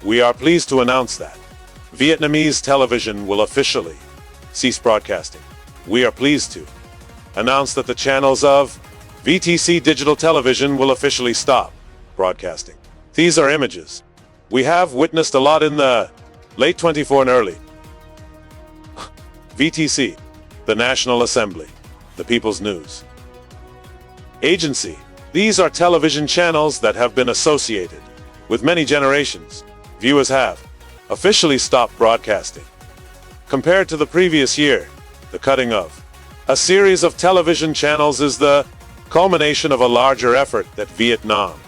we are pleased to announce that Vietnamese television will officially cease broadcasting. We are pleased to announce that the channels of VTC Digital Television will officially stop broadcasting. These are images we have witnessed a lot in the late 24 and early. VTC, the National Assembly, the People's News Agency. These are television channels that have been associated with many generations. Viewers have officially stopped broadcasting. Compared to the previous year, the cutting of a series of television channels is the culmination of a larger effort that Viet Nam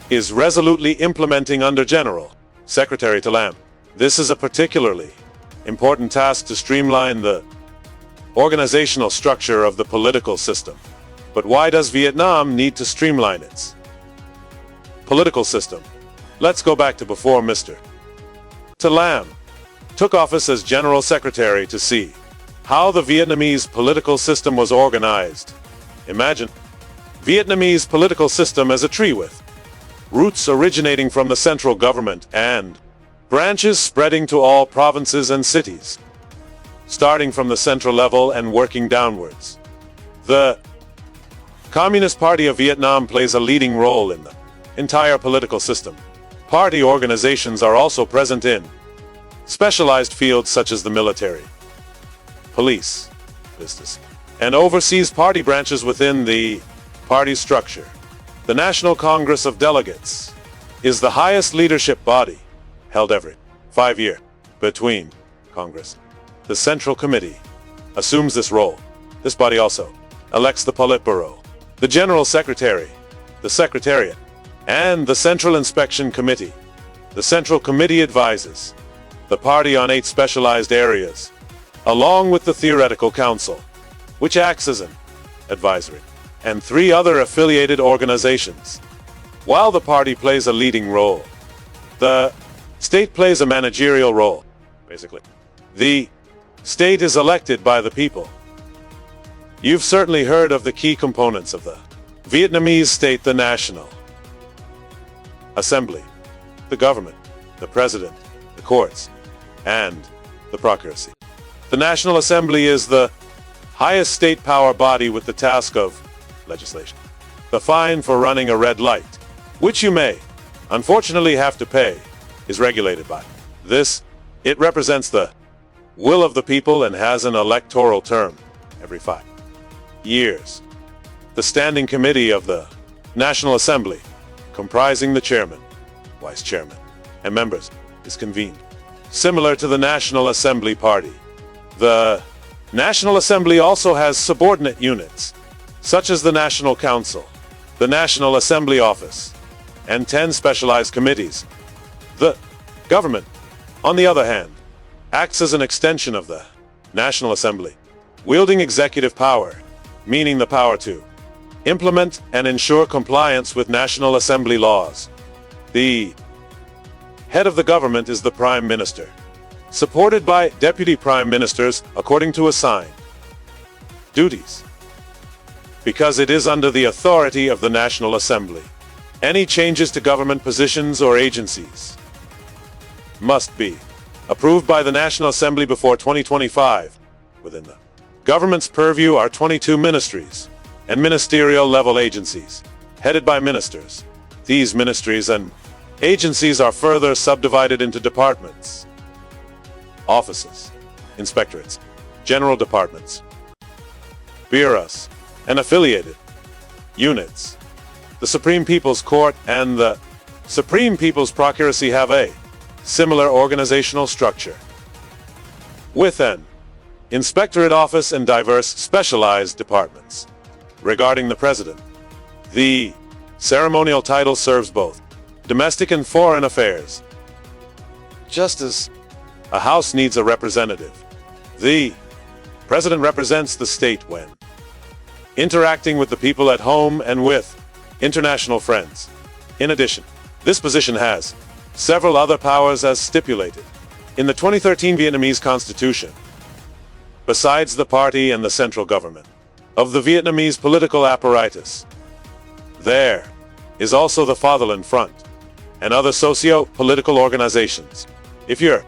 is resolutely implementing under General Secretary To Lam. This is a particularly important task to streamline the organizational structure of the political system. But why does Vietnam need to streamline its political system? Let's go back to before Mr. To Lam took office as General Secretary to see how the Vietnamese political system was organized. Imagine Vietnamese political system as a tree with roots originating from the central government and branches spreading to all provinces and cities, starting from the central level and working downwards. The Communist Party of Vietnam plays a leading role in the entire political system. Party organizations are also present in specialized fields such as the military, police, business, and overseas party branches within the party structure. The National Congress of Delegates is the highest leadership body held every 5 years between Congress. The Central Committee assumes this role. This body also elects the Politburo, the General Secretary, the Secretariat, and the Central Inspection Committee. The Central Committee advises the party on 8 specialized areas, along with the Theoretical Council, which acts as an advisory, and 3 other affiliated organizations. While the party plays a leading role, the state plays a managerial role. Basically, the state is elected by the people. You've certainly heard of the key components of the Vietnamese state: the National Assembly, the government, the president, the courts, and the bureaucracy. The National Assembly is the highest state power body with the task of legislation. The fine for running a red light, which you may unfortunately have to pay, is regulated by this. It represents the will of the people and has an electoral term every 5 years. The Standing Committee of the National Assembly, comprising the chairman, vice chairman, and members, is convened. Similar to the National Assembly Party, the National Assembly also has subordinate units, such as the National Council, the National Assembly Office, and 10 specialized committees. The government, on the other hand, acts as an extension of the National Assembly, wielding executive power, meaning the power to implement and ensure compliance with National Assembly laws. The head of the government is the Prime Minister, supported by Deputy Prime Ministers according to assigned duties. Because it is under the authority of the National Assembly, any changes to government positions or agencies must be approved by the National Assembly before 2025. Within the government's purview are 22 ministries and ministerial level agencies, headed by ministers. These ministries and agencies are further subdivided into departments, offices, inspectorates, general departments, bureaus, and affiliated units. The Supreme People's Court and the Supreme People's Bureaucracy have a similar organizational structure, with an inspectorate office and diverse specialized departments. Regarding the president, the ceremonial title serves both domestic and foreign affairs. Just as a house needs a representative, the president represents the state when interacting with the people at home and with international friends. In addition, this position has several other powers as stipulated in the 2013 Vietnamese Constitution. Besides the party and the central government of the Vietnamese political apparatus, there is also the Fatherland Front and other socio-political organizations. If you're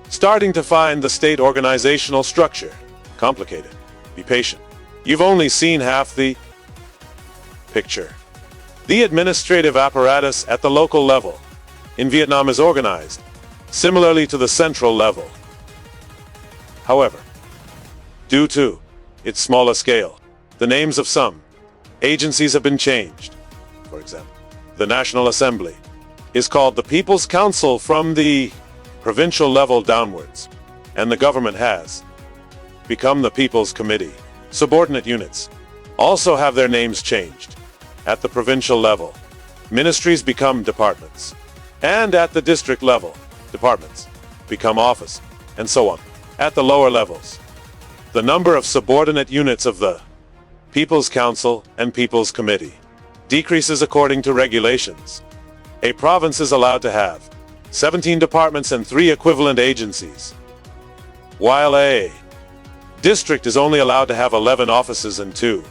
starting to find the state organizational structure complicated, be patient. You've only seen half the picture. The administrative apparatus at the local level in Vietnam is organized similarly to the central level. However, due to its smaller scale, the names of some agencies have been changed. For example, the National Assembly is called the People's Council from the provincial level downwards, and the government has become the People's Committee. Subordinate units also have their names changed. At the provincial level, ministries become departments, and at the district level, departments become office, and so on. At the lower levels, the number of subordinate units of the People's Council and People's Committee decreases according to regulations. A province is allowed to have 17 departments and 3 equivalent agencies, while a district is only allowed to have 11 offices and 2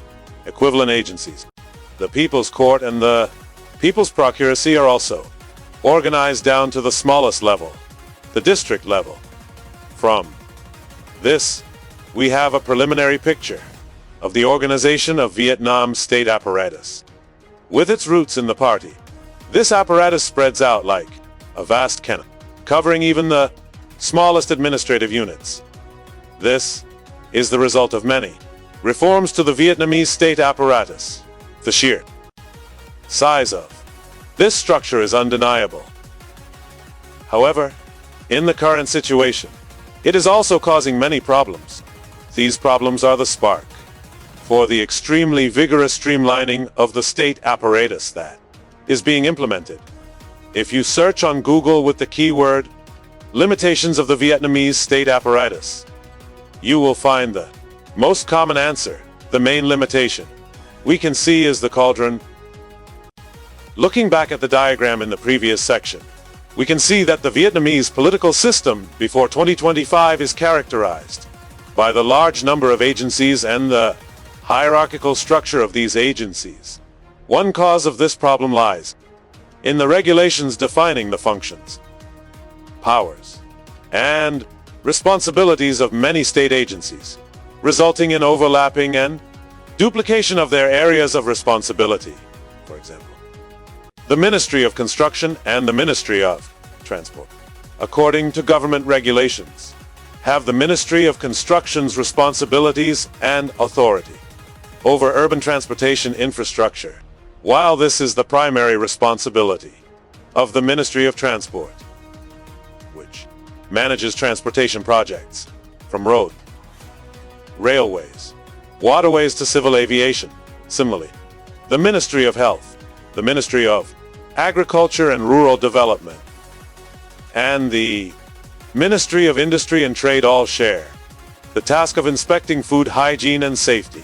equivalent agencies. The People's Court and the People's Bureaucracy are also organized down to the smallest level, the district level. From this, we have a preliminary picture of the organization of Vietnam's state apparatus. With its roots in the party, this apparatus spreads out like a vast cannon, covering even the smallest administrative units. This is the result of many reforms to the Vietnamese state apparatus. The sheer size of this structure is undeniable. However, in the current situation, it is also causing many problems. These problems are the spark for the extremely vigorous streamlining of the state apparatus that is being implemented. If you search on Google with the keyword limitations of the Vietnamese state apparatus, you will find the most common answer. The main limitation we can see is the cauldron. Looking back at the diagram in the previous section, we can see that the Vietnamese political system before 2025 is characterized by the large number of agencies and the hierarchical structure of these agencies. One cause of this problem lies in the regulations defining the functions, powers, and responsibilities of many state agencies, resulting in overlapping and duplication of their areas of responsibility. For example, the Ministry of Construction and the Ministry of Transport, according to government regulations, have the Ministry of Construction's responsibilities and authority over urban transportation infrastructure, while this is the primary responsibility of the Ministry of Transport, which manages transportation projects from road, railways, waterways to civil aviation. Similarly, the Ministry of Health, the Ministry of Agriculture and Rural Development, and the Ministry of Industry and Trade all share the task of inspecting food hygiene and safety,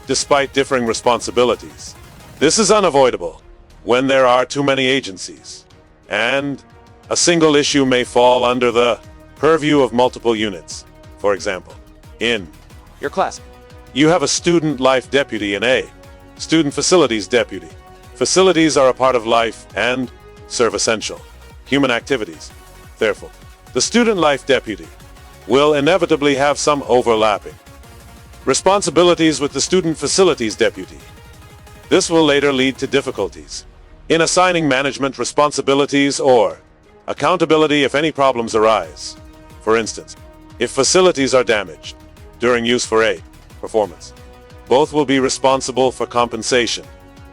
despite differing responsibilities. This is unavoidable when there are too many agencies, and a single issue may fall under the purview of multiple units. For example, in your class, you have a student life deputy and a student facilities deputy. Facilities are a part of life and serve essential human activities. Therefore, the student life deputy will inevitably have some overlapping responsibilities with the student facilities deputy. This will later lead to difficulties in assigning management responsibilities or accountability if any problems arise. For instance, if facilities are damaged during use for a performance, both will be responsible for compensation.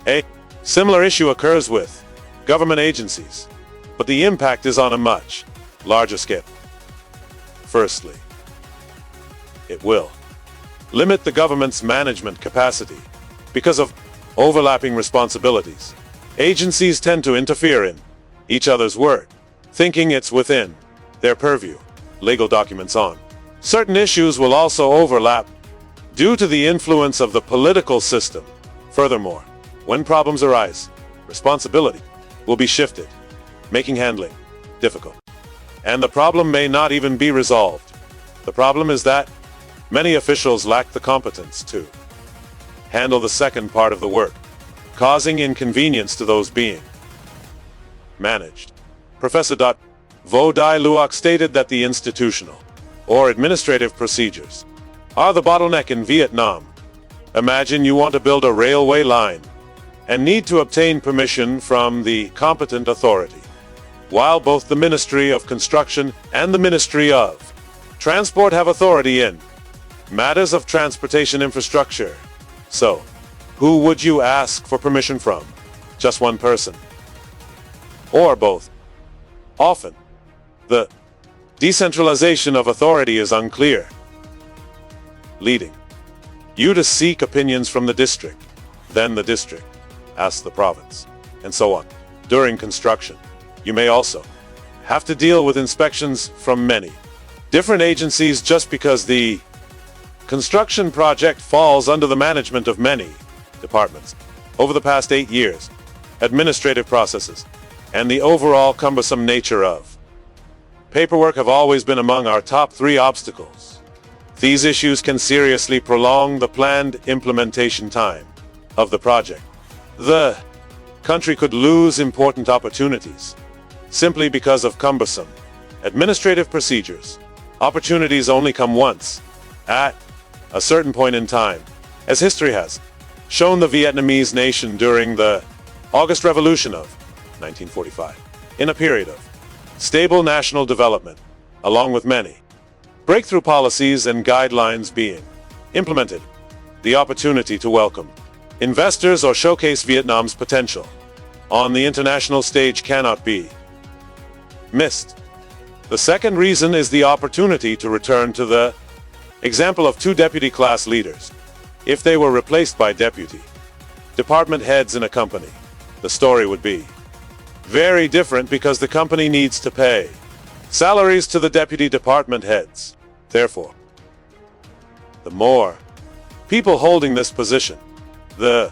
A similar issue occurs with government agencies, but the impact is on a much larger scale. Firstly, it will limit the government's management capacity because of overlapping responsibilities. Agencies tend to interfere in each other's work, thinking it's within their purview. Legal documents on certain issues will also overlap due to the influence of the political system. Furthermore, when problems arise, responsibility will be shifted, making handling difficult. And the problem may not even be resolved. The problem is that many officials lack the competence to handle the second part of the work, causing inconvenience to those being managed. Professor Vo Dai Luoc stated that the institutional or administrative procedures are the bottleneck in Viet Nam. Imagine you want to build a railway line and need to obtain permission from the competent authority, while both the Ministry of Construction and the Ministry of Transport have authority in matters of transportation infrastructure. So, who would you ask for permission from? Just one person? Or both? Often, the decentralization of authority is unclear, leading you to seek opinions from the district, then the district asks the province, and so on. During construction, you may also have to deal with inspections from many different agencies just because the construction project falls under the management of many departments. Over the past 8 years, administrative processes and the overall cumbersome nature of paperwork have always been among our top 3 obstacles. These issues can seriously prolong the planned implementation time of the project. The country could lose important opportunities simply because of cumbersome administrative procedures. Opportunities only come once, at a certain point in time, as history has shown the Vietnamese nation during the August Revolution of 1945, in a period of stable national development, along with many breakthrough policies and guidelines being implemented. The opportunity to welcome investors or showcase Vietnam's potential on the international stage cannot be missed. The second reason is the opportunity to return to the example of 2 deputy class leaders. If they were replaced by deputy department heads in a company, the story would be very different because the company needs to pay salaries to the deputy department heads. Therefore, the more people holding this position, the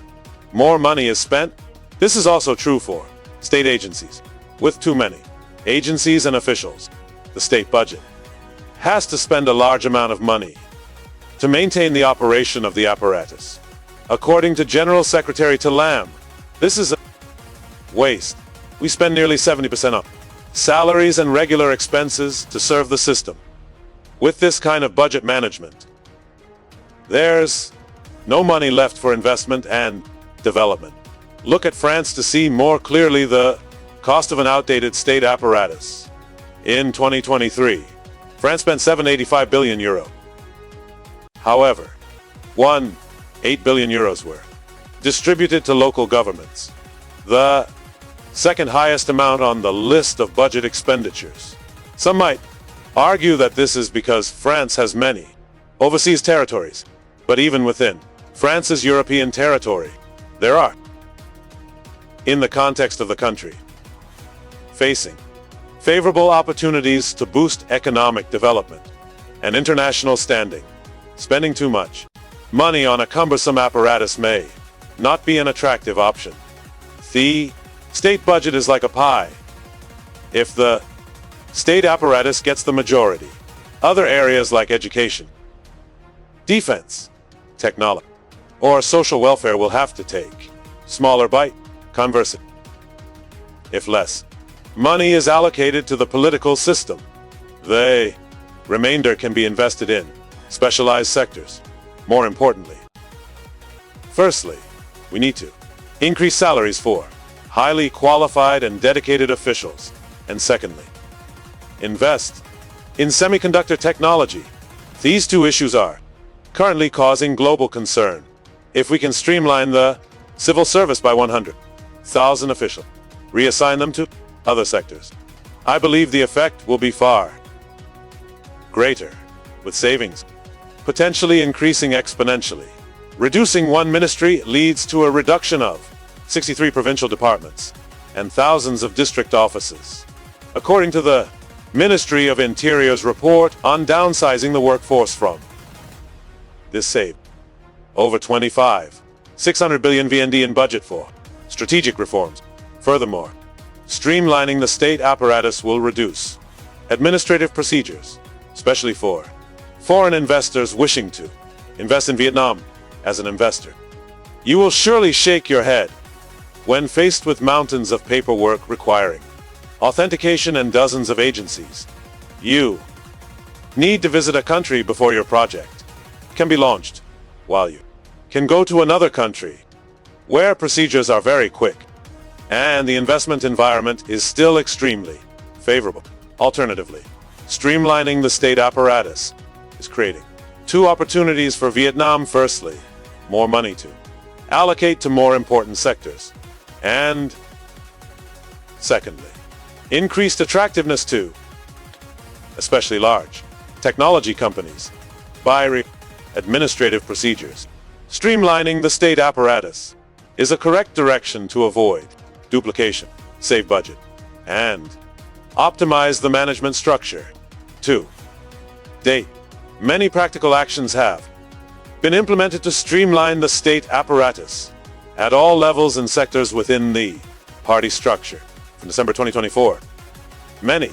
more money is spent. This is also true for state agencies. With too many agencies and officials, the state budget has to spend a large amount of money to maintain the operation of the apparatus. According to General Secretary To Lam, this is a waste. We spend nearly 70% of salaries and regular expenses to serve the system. With this kind of budget management, there's no money left for investment and development. Look at France to see more clearly the cost of an outdated state apparatus. In 2023, France spent €785 billion. However, 1.8 billion euros were distributed to local governments, the second highest amount on the list of budget expenditures. Some might argue that this is because France has many overseas territories, but even within France's European territory, there are, in the context of the country, facing favorable opportunities to boost economic development and international standing. Spending too much money on a cumbersome apparatus may not be an attractive option. The state budget is like a pie. If the state apparatus gets the majority, other areas like education, defense, technology, or social welfare will have to take smaller bite. Conversely, if less money is allocated to the political system, the remainder can be invested in specialized sectors. More importantly, firstly, we need to increase salaries for highly qualified and dedicated officials, and secondly, invest in semiconductor technology. These 2 issues are currently causing global concern. If we can streamline the civil service by 100,000 officials, reassign them to other sectors, I believe the effect will be far greater, with savings potentially increasing exponentially. Reducing one ministry leads to a reduction of 63 provincial departments and thousands of district offices. According to the Ministry of Interior's report on downsizing the workforce from this saved over 600 billion VND in budget for strategic reforms. Furthermore, streamlining the state apparatus will reduce administrative procedures, especially for foreign investors wishing to invest in Vietnam. As an investor, you will surely shake your head when faced with mountains of paperwork requiring authentication, and dozens of agencies. You need to visit a country before your project can be launched, while you can go to another country where procedures are very quick and the investment environment is still extremely favorable. Alternatively, streamlining the state apparatus is creating two opportunities for Vietnam. Firstly, more money to allocate to more important sectors, and secondly, increased attractiveness to especially large technology companies by administrative procedures. Streamlining the state apparatus is a correct direction to avoid duplication, save budget, and optimize the management structure. To date, many practical actions have been implemented to streamline the state apparatus at all levels and sectors within the party structure. From December 2024, many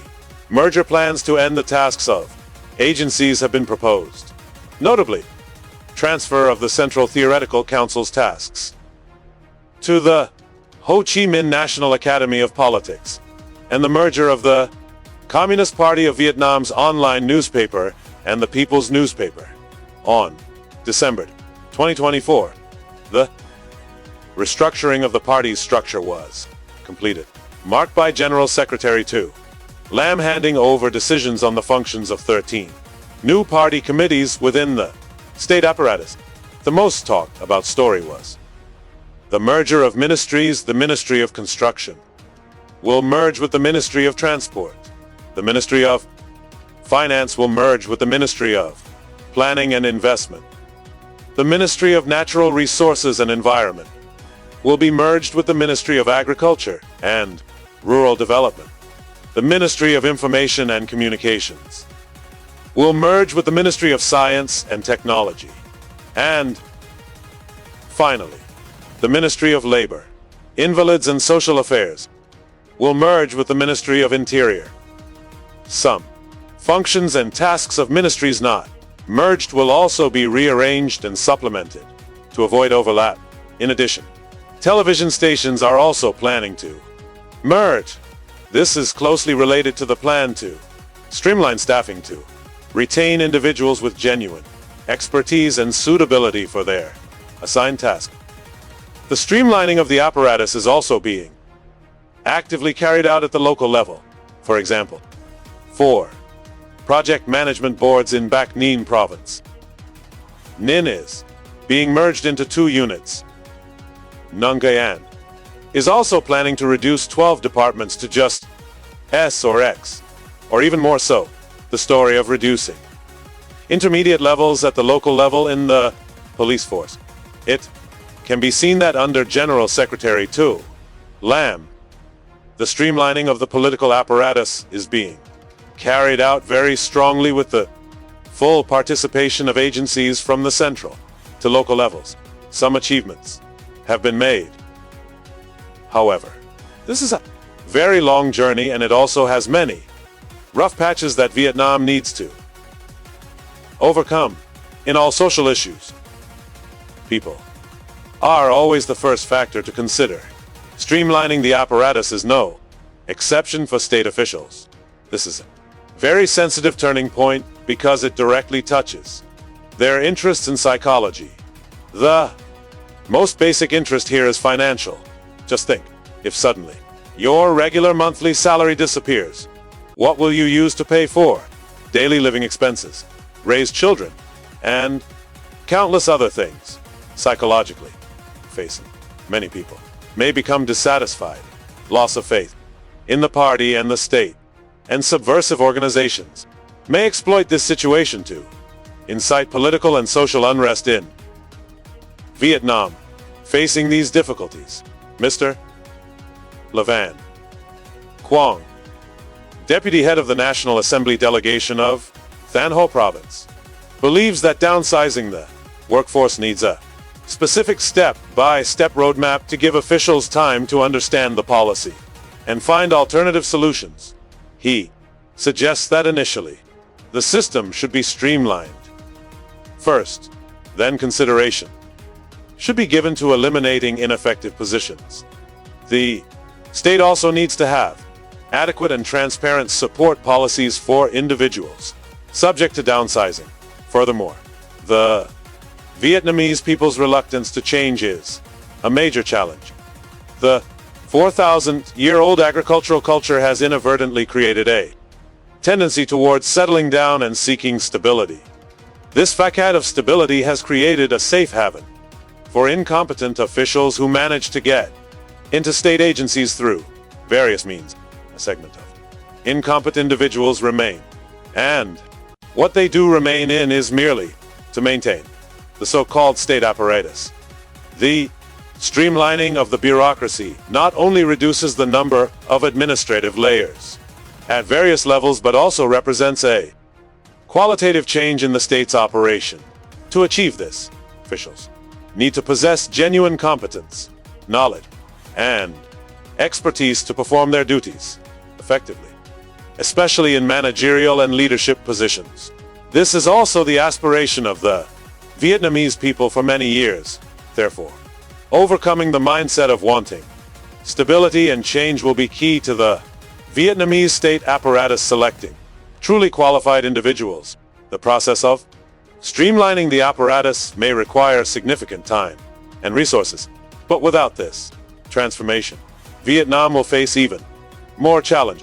merger plans to end the tasks of agencies have been proposed. Notably, transfer of the Central Theoretical Council's tasks to the Ho Chi Minh National Academy of Politics, and the merger of the Communist Party of Vietnam's online newspaper and the People's Newspaper. On December 2024, the restructuring of the party's structure was completed, marked by General Secretary To Lam handing over decisions on the functions of 13 new party committees within the state apparatus. The most talked about story was the merger of ministries. The Ministry of Construction will merge with the Ministry of Transport. The Ministry of Finance will merge with the Ministry of Planning and Investment. The Ministry of Natural Resources and Environment will be merged with the Ministry of Agriculture and Rural Development. The Ministry of Information and Communications will merge with the Ministry of Science and Technology. And finally, the Ministry of Labor, Invalids and Social Affairs will merge with the Ministry of Interior. Some functions and tasks of ministries not merged will also be rearranged and supplemented to avoid overlap. In addition, television stations are also planning to merge. This is closely related to the plan to streamline staffing to retain individuals with genuine expertise and suitability for their assigned task. The streamlining of the apparatus is also being actively carried out at the local level. For example, 4 project management boards in Bac Ninh province. Ninh is being merged into 2 units. Nung Gayan is also planning to reduce 12 departments to just S or X, or even more so, the story of reducing intermediate levels at the local level in the police force. It can be seen that under General Secretary To Lam, the streamlining of the political apparatus is being carried out very strongly with the full participation of agencies from the central to local levels. Some achievements have been made. However, this is a very long journey, and it also has many rough patches that Vietnam needs to overcome. In all social issues, people are always the first factor to consider. Streamlining the apparatus is no exception for state officials. This is a very sensitive turning point because it directly touches their interests in psychology. The most basic interest here is financial. Just think, if suddenly your regular monthly salary disappears, what will you use to pay for daily living expenses, raise children, and countless other things? Psychologically, facing many people may become dissatisfied, loss of faith in the party and the state, and subversive organizations may exploit this situation to incite political and social unrest in Vietnam. Facing these difficulties, Mr. Levan Quang, deputy head of the National Assembly delegation of Thanh Ho province, believes that downsizing the workforce needs a specific step-by-step roadmap to give officials time to understand the policy and find alternative solutions. He suggests that initially, the system should be streamlined. First, then consideration should be given to eliminating ineffective positions. The state also needs to have adequate and transparent support policies for individuals, subject to downsizing. Furthermore, the Vietnamese people's reluctance to change is a major challenge. The 4,000-year-old agricultural culture has inadvertently created a tendency towards settling down and seeking stability. This facade of stability has created a safe haven for incompetent officials who manage to get into state agencies through various means. A segment of incompetent individuals remain, and what they do remain in is merely to maintain the so-called state apparatus. The streamlining of the bureaucracy not only reduces the number of administrative layers at various levels but also represents a qualitative change in the state's operation. To achieve this, officials need to possess genuine competence, knowledge, and expertise to perform their duties effectively, especially in managerial and leadership positions. This is also the aspiration of the Vietnamese people for many years. Therefore, overcoming the mindset of wanting stability and change will be key to the Vietnamese state apparatus selecting truly qualified individuals. The process of streamlining the apparatus may require significant time and resources, but without this transformation, Vietnam will face even more challenge.